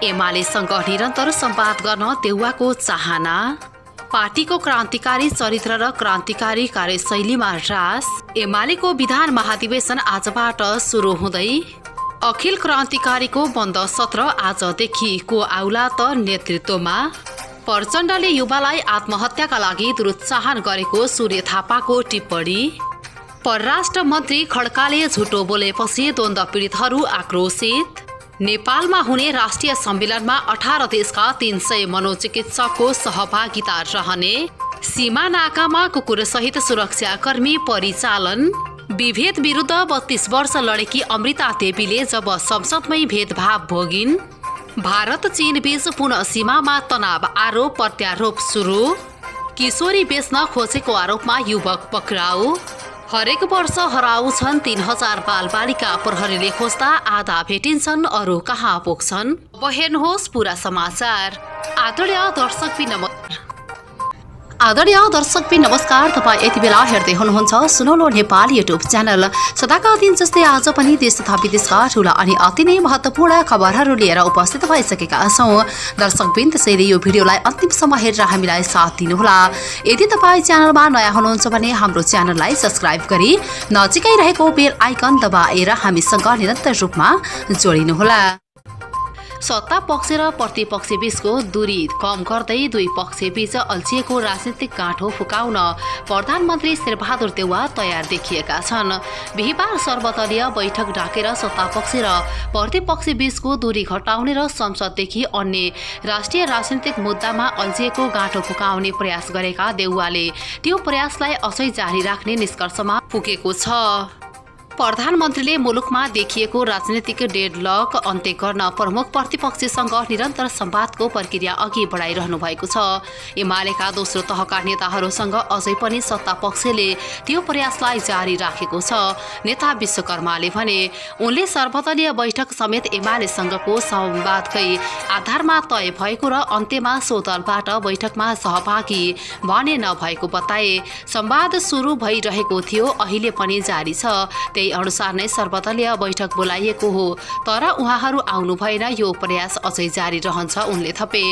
एमालेसँग निरन्तर संवाद गर्न देउवाको चाहना, पार्टीको क्रान्तिकारी चरित्र र क्रान्तिकारी कार्यशैलीमा ह्रास। एमालेको विधान महाधिवेशन आजबाट सुरु हुँदै अखिल क्रान्तिकारीको बन्द सत्र आजदेखि को आउला त नेतृत्वमा। प्रचण्डले युवालाई आत्महत्याका लागि दुरुत्साहन गरेको सूर्य थापाको टिप्पणी। परराष्ट्र मन्त्री खड्काले झुटो बोलेपछि द्वन्द्व पीडितहरू आक्रोशित। नेपालमा हुने राष्ट्रिय सम्मेलनमा 18 देशका 300 मनोचिकित्सकको सहभागिता रहने। सीमा नाकामा कुकुरसहित सुरक्षाकर्मी परिचालन। विभेद विरुद्ध 32 वर्ष लडेकी अमृता देवीले जब संसदमै भेदभाव भोगिन्। भारत चीन बीच पुनः सीमामा तनाव, आरोप प्रत्यारोप सुरु। किशोरी बेच्न खोजेको आरोपमा युवक पक्राउ। हरेक वर्ष हराउँछन् 3000 बालबालिका, प्रहरीले खोज्दा आधा भेटिन्छन्, अरू कहाँ पुग्छन्। अब हेर्नुहोस् पूरा समाचार। आदरणीय दर्शकबिन नमस्कार। तपाईँ यति बेला हेर्दै हुनुहुन्छ सुनौलो नेपाल युट्युब च्यानल। सदाका दिन जस्तै आज पनि देश तथा विदेशका ठूला अनि अति नै महत्त्वपूर्ण खबरहरू लिएर उपस्थित भइसकेका छौँ। दर्शकबिन त्यसैले यो भिडियोलाई अन्तिमसम्म हेरेर हामीलाई साथ दिनुहोला। यदि तपाईँ च्यानलमा नयाँ हुनुहुन्छ भने हाम्रो च्यानललाई सब्स्क्राइब गरी नजिकै रहेको बेल आइकन दबाएर हामीसँग निरन्तर रूपमा जोडिनुहोला। सत्ता पक्ष र प्रतिपक्ष बीचको दूरी कम गर्दै दुई पक्ष बीच अल्झिएको राजनीतिक गाँठो फुकाउन प्रधानमन्त्री शेरबहादुर देउवा तयार देखिएका छन्। बिहिबार सर्वदलीय बैठक डाकेर सत्तापक्ष र प्रतिपक्ष बीचको दूरी घटाउने र संसददेखि अन्य राष्ट्रिय राजनीतिक मुद्दामा अल्झिएको गाँठो फुकाउने प्रयास गरेका देउवाले त्यो प्रयासलाई अझै जारी राख्ने निष्कर्षमा पुगेको छ। प्रधानमन्त्रीले मुलुकमा देखिएको राजनीतिक डेडलक अन्त्य गर्न प्रमुख प्रतिपक्षसँग निरन्तर संवादको प्रक्रिया अघि बढाइरहनु भएको छ। एमालेका दोस्रो तहका नेताहरूसँग अझै पनि सत्तापक्षले त्यो प्रयासलाई जारी राखेको छ। नेता विश्वकर्माले भने उनले सर्वदलीय बैठक समेत एमालेसँगको संवादकै आधारमा तय भएको र अन्त्यमा सो दलबाट बैठकमा सहभागी भने नभएको बताए। संवाद सुरु भइरहेको थियो, अहिले पनि जारी छ। त्यही अनुसार नै सर्वदलीय बैठक बोलाइएको हो, तर उहाँहरू आउनु भएन, यो प्रयास अझै जारी रहन्छ उनले थपे।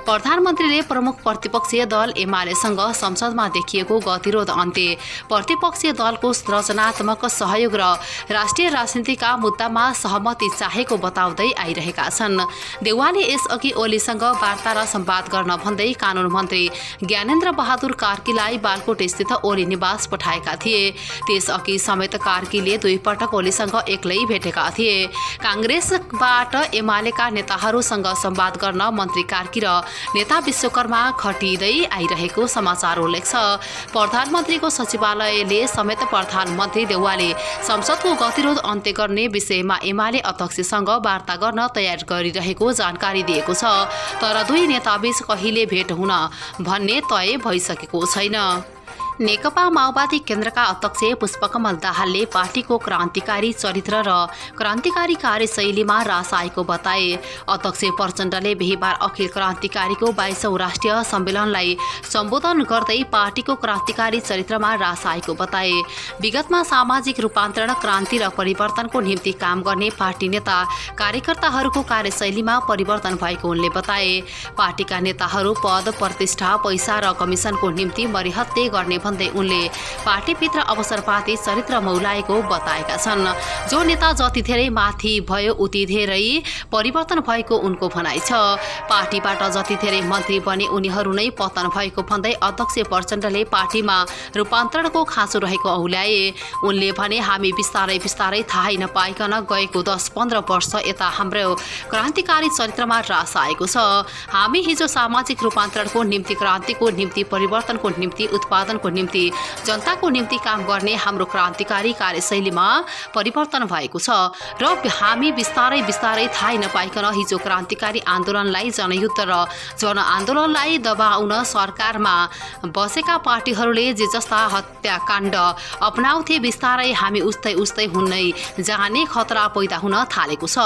प्रधानमन्त्रीले प्रमुख प्रतिपक्षीय दल एमालेसँग संसदमा देखिएको गतिरोध अन्त्य, प्रतिपक्षीय दलको रचनात्मक सहयोग र राष्ट्रिय राजनीतिका मुद्दामा सहमति चाहेको बताउँदै आइरहेका छन्। देउवाले यसअघि ओलीसँग वार्ता र संवाद गर्न भन्दै कानून मन्त्री ज्ञानेन्द्र बहादुर कार्कीलाई बालकोट स्थित ओली निवास पठाएका थिए। त्यसअघि समेत कार्कीले दुई पटक ओलीसँग एक्लै भेटेका थिए। कांग्रेसबाट एमालेका नेताहरूसँग संवाद गर्न मन्त्री कार्की र नेता विश्वकर्मा खटिँदै आइरहेको समाचार उल्लेख छ। प्रधानमन्त्रीको सचिवालयले समेत प्रधानमन्त्री देउवाले संसदको गतिरोध अन्त्य गर्ने विषयमा एमाले अध्यक्षसँग वार्ता गर्न तयार गरिरहेको जानकारी दिएको छ, तर दुई नेताबीच कहिले भेट हुन भन्ने तय भइसकेको छैन। नेकपा माओवादी केन्द्रका अध्यक्ष पुष्पकमल दाहालले पार्टीको क्रान्तिकारी चरित्र र क्रान्तिकारी कार्यशैलीमा ह्रास आएको बताए। अध्यक्ष प्रचण्डले बिहिबार अखिल क्रान्तिकारीको 22औं राष्ट्रिय सम्मेलनलाई सम्बोधन गर्दै पार्टीको क्रान्तिकारी चरित्रमा ह्रास आएको बताए। विगतमा सामाजिक रूपान्तरण, क्रान्ति र परिवर्तनको निम्ति काम गर्ने पार्टी नेता कार्यकर्ताहरूको कार्यशैलीमा परिवर्तन भएको उनले बताए। पार्टीका नेताहरू पद, प्रतिष्ठा, पैसा र कमिसनको निम्ति मरिहत्ते गर्ने भन्दै उनले पार्टीभित्र अवसरवादी चरित्र मौलाएको बताएका छन्। जो नेता जति धेरै माथि भयो उति धेरै परिवर्तन भएको उनको भनाइ छ। पार्टीबाट जति धेरै मन्त्री बने उनीहरू नै पतन भएको भन्दै अध्यक्ष प्रचण्डले पार्टीमा रूपान्तरणको खाँचो रहेको औल्याए। उनले भने हामी बिस्तारै बिस्तारै थाहै नपाइकन गएको 10-15 वर्ष यता हाम्रो क्रान्तिकारी चरित्रमा ह्रास आएको छ। हामी हिजो सामाजिक रूपान्तरणको निम्ति, क्रान्तिको निम्ति, परिवर्तनको निम्ति, उत्पादनको निम्ति, जनताको निम्ति काम गर्ने हाम्रो क्रान्तिकारी कार्यशैलीमा परिवर्तन भएको छ र हामी बिस्तारै बिस्तारै थाहै नपाइकन हिजो क्रान्तिकारी आन्दोलनलाई जनयुद्ध र जनआन्दोलनलाई दबाउन सरकारमा बसेका पार्टीहरूले जे जस्ता हत्याकाण्ड अपनाउँथे बिस्तारै हामी उस्तै उस्तै हुनै जाने खतरा पैदा हुन थालेको छ।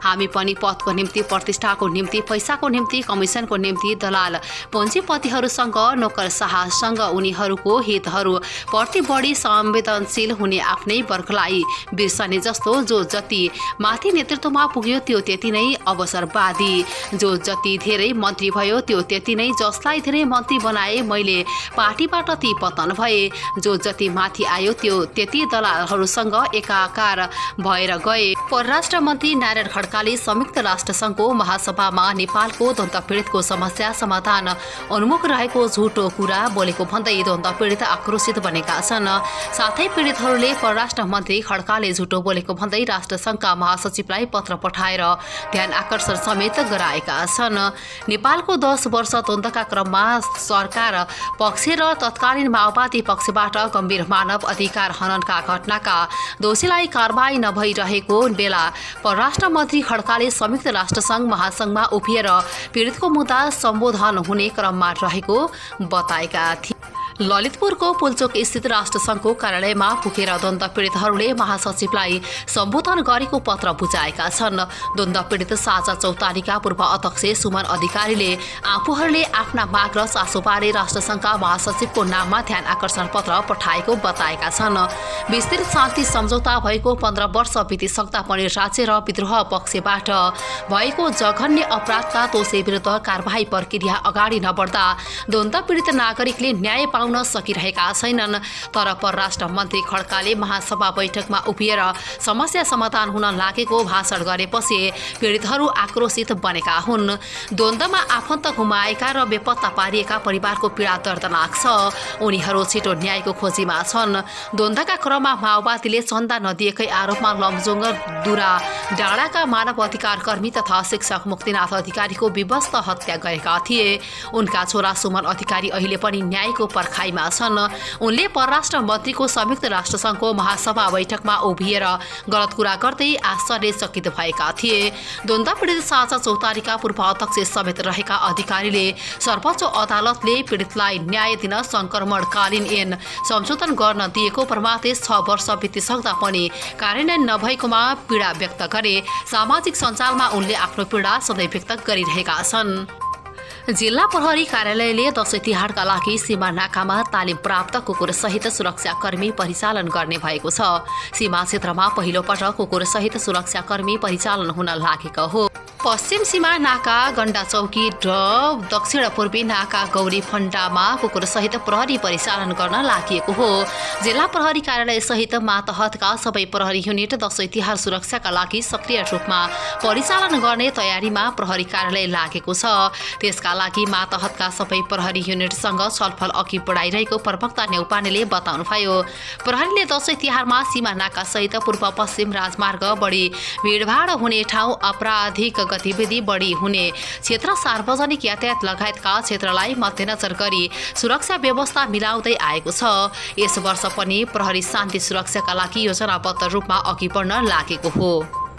हामी पनि पदको निम्ति, प्रतिष्ठाको निम्ति, पैसाको निम्ति, कमिसनको निम्ति दलाल पुञ्जीपतिहरूसँग, नोकरशाहसँग, उनीहरूको वर्गको हितहरू प्रति बढी संवेदनशील हुने आफ्नै वर्गलाई बिर्सने जस्तो जो जति माथि नेतृत्वमा पुग्यो त्यो त्यति नै अवसरवादी, जो जति धेरै मन्त्री भयो त्यो त्यति नै जसलाई धेरै मन्त्री बनाए मैले पार्टीबाट ती पतन भए, जो जति माथि आयो त्यो त्यति दलालहरूसँग एकाकार भएर गए। परराष्ट्र मन्त्री नारायण खड्काले संयुक्त राष्ट्र संघको महासभामा नेपालको द्वन्द्व पीडितको समस्या समाधान उन्मुख रहेको झुटो कुरा बोलेको भन्दै द्वन्द्व पीडित आक्रोशित बनेका छन्। साथै पीडितहरूले परराष्ट्र मन्त्री खड्काले झुटो बोलेको भन्दै राष्ट्रसङ्घका महासचिवलाई पत्र पठाएर ध्यान आकर्षण समेत गराएका छन्। नेपालको 10 वर्ष द्वन्द्वका क्रममा सरकार पक्ष र तत्कालीन माओवादी पक्षबाट गम्भीर मानव अधिकार हननका घटनाका दोषीलाई कारबाही नभइरहेको बेला परराष्ट्र मन्त्री खड्काले संयुक्त राष्ट्रसङ्घ महासङ्घमा उभिएर पीडितको मुद्दा सम्बोधन हुने क्रममा रहेको बताएका थिए। ललितपुरको पुलचोक स्थित राष्ट्रसङ्घको कार्यालयमा पुगेर द्वन्द्व पीडितहरूले महासचिवलाई सम्बोधन गरेको पत्र बुझाएका छन्। द्वन्द्व पीडित साझा चौतारीका पूर्व अध्यक्ष सुमन अधिकारीले आफूहरूले आफ्ना माग र चासोबारे राष्ट्रसङ्घका महासचिवको नाममा ध्यान आकर्षण पत्र पठाएको बताएका छन्। विस्तृत शान्ति सम्झौता भएको 15 वर्ष बितिसक्दा पनि राज्य र विद्रोह पक्षबाट भएको जघन्य अपराधका दोषी विरुद्ध कारबाही प्रक्रिया अगाडि नबढ्दा द्वन्द्व पीडित नागरिकले न्याय पाउन सकिरहेका छैनन्। तर परराष्ट्र मन्त्री खड्काले महासभा बैठकमा उभिएर समस्या समाधान हुन लागेको भाषण गरेपछि पीडितहरू आक्रोशित बनेका हुन्। द्वन्द्वमा आफन्त गुमाएका र बेपत्ता पारिएका परिवारको पीडा दर्दनाक छ। उनीहरू छिटो न्यायको खोजीमा छन्। द्वन्द्वका क्रममा माओवादीले चन्दा नदिएकै आरोपमा लमजुङ दुरा डाँडाका मानव अधिकार कर्मी तथा शिक्षक मुक्तिनाथ अधिकारीको विवस्त हत्या गरेका थिए। उनका छोरा सुमन अधिकारी अहिले पनि न्यायको पर्खाइमा छन्। उनले परराष्ट्र मन्त्रीको संयुक्त राष्ट्रसङ्घको महासभा बैठकमा उभिएर गलत कुरा गर्दै आश्चर्यचकित भएका थिए। द्वन्द्व पीडित साझा चौतारीका पूर्व अध्यक्ष समेत रहेका अधिकारीले सर्वोच्च अदालतले पीडितलाई न्याय दिन संक्रमणकालीन ऐन संशोधन गर्न दिएको प्रमादेश 6 वर्ष बितिसक्दा पनि कार्यान्वयन नभएकोमा पीडा व्यक्त गरे। सामाजिक सञ्जालमा उनले आफ्नो पीडा सधैँ व्यक्त गरिरहेका छन्। जिल्ला प्रहरी कार्यालयले दशैं तिहारका लागि सीमा नाकामा तालिम प्राप्त कुकुरसहित सुरक्षाकर्मी परिचालन गर्ने भएको छ। सीमा क्षेत्रमा पहिलो पटक कुकुरसहित सुरक्षाकर्मी परिचालन हुन लागेको हो। पश्चिम सीमा नाका गण्डा चौकी र दक्षिण पूर्वी नाका गौरी फण्डामा कुकुरसहित प्रहरी परिचालन गर्न लागि हो। जिल्ला प्रहरी कार्यालय सहित मातहतका सबै प्रहरी युनिट दशैं तिहार सुरक्षाका लागि सक्रिय रूपमा परिचालन गर्ने तयारीमा प्रहरी कार्यालय लागेको छ। त्यसका लागि मातहतका सबै प्रहरी युनिटसँग छलफल अघि बढाइरहेको प्रवक्ता नेउपानेले बताउनुभयो। प्रहरीले दशैं तिहारमा सीमा नाका सहित पूर्व पश्चिम राजमार्ग, बढी भिडभाड हुने ठाउँ, आपराधिक गतिविधि बढी हुने क्षेत्र, सार्वजनिक यातायात लगायतका क्षेत्रलाई मध्यनजर गरी सुरक्षा व्यवस्था मिलाउँदै आएको छ। यस वर्ष पनि प्रहरी शान्ति सुरक्षाका लागि योजनाबद्ध रूपमा अघि बढ्न लागेको हो।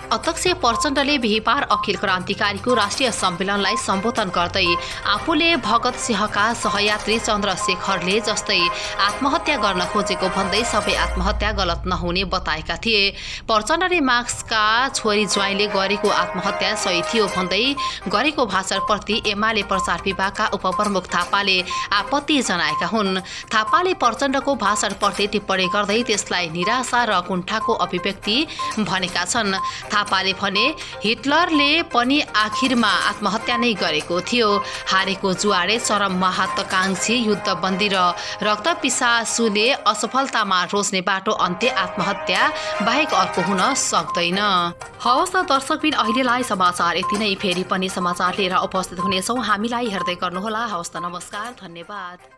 अध्यक्ष प्रचण्डले बिहिबार अखिल क्रान्तिकारीको राष्ट्रिय सम्मेलनलाई सम्बोधन गर्दै आफूले भगत सिंहका सहयात्री चन्द्रशेखरले जस्तै आत्महत्या गर्न खोजेको भन्दै सबै आत्महत्या गलत नहुने बताएका थिए। प्रचण्डले मार्क्सका छोरी ज्वाइँले गरेको आत्महत्या सही थियो भन्दै गरेको भाषणप्रति एमाले प्रचार विभागका उपप्रमुख थापाले आपत्ति जनाएका हुन्। थापाले प्रचण्डको भाषणप्रति टिप्पणी गर्दै त्यसलाई निराशा र कुण्ठाको अभिव्यक्ति भनेका छन्। थापाले भने हिटलरले पनि आखिरमा आत्महत्या नै गरेको थियो। हारेको जुवाडे चरम महत्वाकांक्षी युद्धबन्दी र रक्तपिसासुले असफलतामा रोज्ने बाटो अन्त्य आत्महत्या बाहेक अर्को हुन सक्दैन। हवस् त दर्शकबिन, अहिलेलाई समाचार यति नै। फेरि पनि समाचार लिएर उपस्थित हुनेछौँ। हामीलाई हेर्दै गर्नुहोला। हवस् त, नमस्कार, धन्यवाद।